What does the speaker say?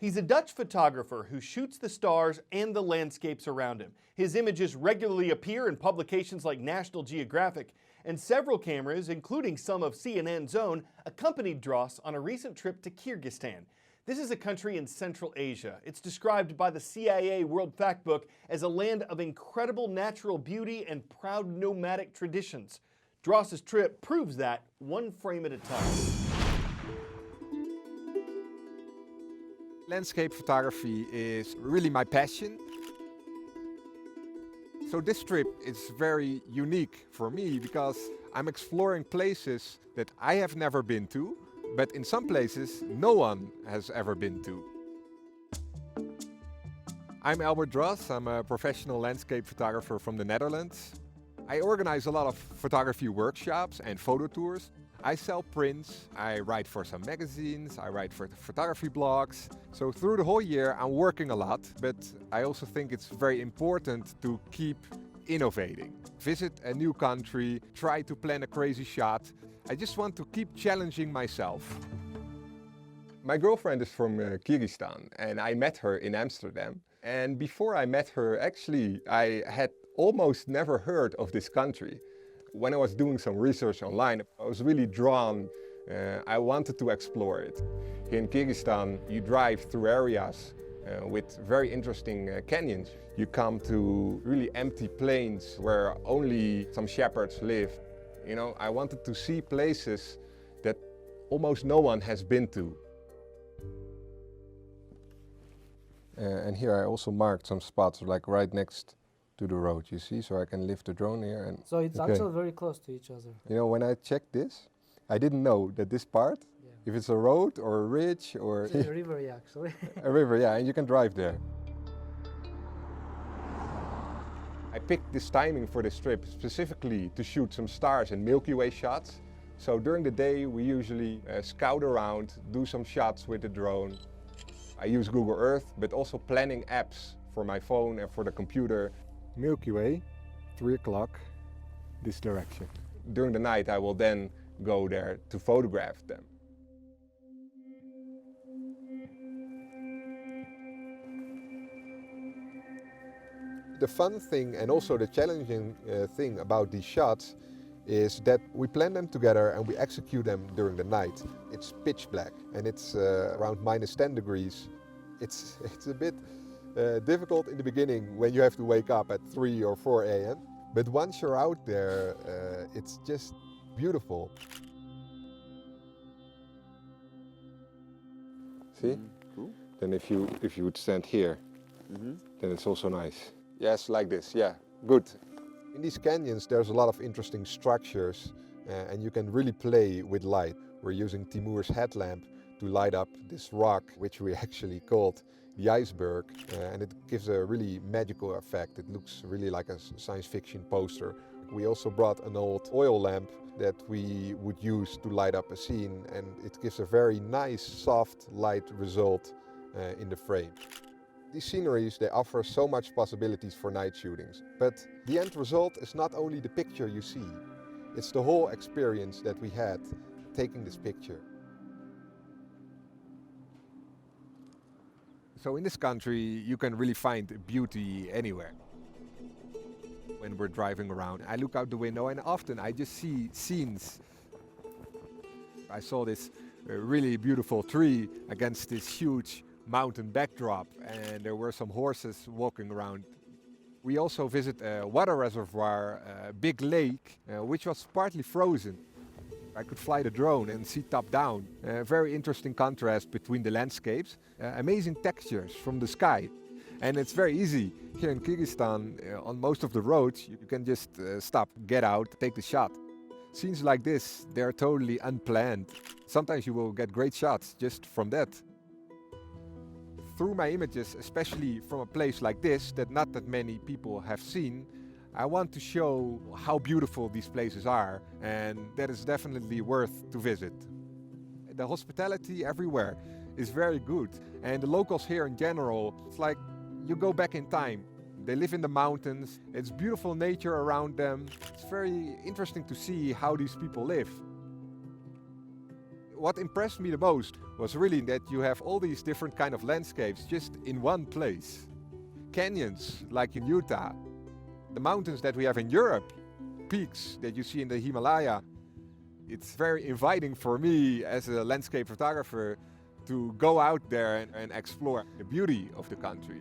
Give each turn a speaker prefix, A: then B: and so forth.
A: He's a Dutch photographer who shoots the stars and the landscapes around him. His images regularly appear in publications like National Geographic, and several cameras, including some of CNN's own, accompanied Dros on a recent trip to Kyrgyzstan. This is a country in Central Asia. It's described by the CIA World Factbook as a land of incredible natural beauty and proud nomadic traditions. Dros's trip proves that one frame at a time.
B: Landscape photography is really my passion. So this trip is very unique for me because I'm exploring places that I have never been to, but in some places no one has ever been to. I'm Albert Dros. I'm a professional landscape photographer from the Netherlands. I organize a lot of photography workshops and photo tours. I sell prints, I write for some magazines, I write for photography blogs. So through the whole year I'm working a lot, but I also think it's very important to keep innovating. Visit a new country, try to plan a crazy shot. I just want to keep challenging myself. My girlfriend is from Kyrgyzstan and I met her in Amsterdam. And before I met her, actually, I had almost never heard of this country. When I was doing some research online, I was really drawn. I wanted to explore it. Here in Kyrgyzstan, you drive through areas with very interesting canyons. You come to really empty plains where only some shepherds live. You know, I wanted to see places that almost no one has been to. And here I also marked some spots, like right next to the road, you see, so I can lift the drone here. And
C: so it's actually very close to each other.
B: You know, when I checked this, I didn't know that this part, if it's a road or a ridge or...
C: It's a river, yeah, actually.
B: A river, yeah, and you can drive there. I picked this timing for this trip specifically to shoot some stars and Milky Way shots. So during the day we usually scout around, do some shots with the drone. I use Google Earth, but also planning apps for my phone and for the computer. Milky Way, 3 o'clock, this direction. During the night I will then go there to photograph them. The fun thing and also the challenging thing about these shots is that we plan them together and we execute them during the night. It's pitch black and it's around minus 10 degrees. It's a bit difficult in the beginning when you have to wake up at 3 or 4 a.m. But once you're out there, it's just beautiful. See? Cool. Then if you would stand here, then it's also nice. Yes, like this, yeah, good. In these canyons there's a lot of interesting structures and you can really play with light. We're using Timur's headlamp to light up this rock, which we actually called the iceberg, and it gives a really magical effect. It looks really like a science fiction poster. We also brought an old oil lamp that we would use to light up a scene, and it gives a very nice soft light result in the frame. These sceneries, they offer so much possibilities for night shootings, but the end result is not only the picture you see, it's the whole experience that we had taking this picture. So in this country, you can really find beauty anywhere. When we're driving around, I look out the window and often I just see scenes. I saw this really beautiful tree against this huge mountain backdrop, and there were some horses walking around. We also visit a water reservoir, a big lake, which was partly frozen. I could fly the drone and see top down. A very interesting contrast between the landscapes, amazing textures from the sky. And it's very easy. Here in Kyrgyzstan, on most of the roads, you can just stop, get out, take the shot. Scenes like this, they're totally unplanned. Sometimes you will get great shots just from that. Through my images, especially from a place like this that not that many people have seen, I want to show how beautiful these places are, and that is definitely worth to visit. The hospitality everywhere is very good, and the locals here in general, it's like you go back in time. They live in the mountains, it's beautiful nature around them. It's very interesting to see how these people live. What impressed me the most was really that you have all these different kind of landscapes just in one place. Canyons, like in Utah. The mountains that we have in Europe, peaks that you see in the Himalaya. It's very inviting for me as a landscape photographer to go out there and explore the beauty of the country.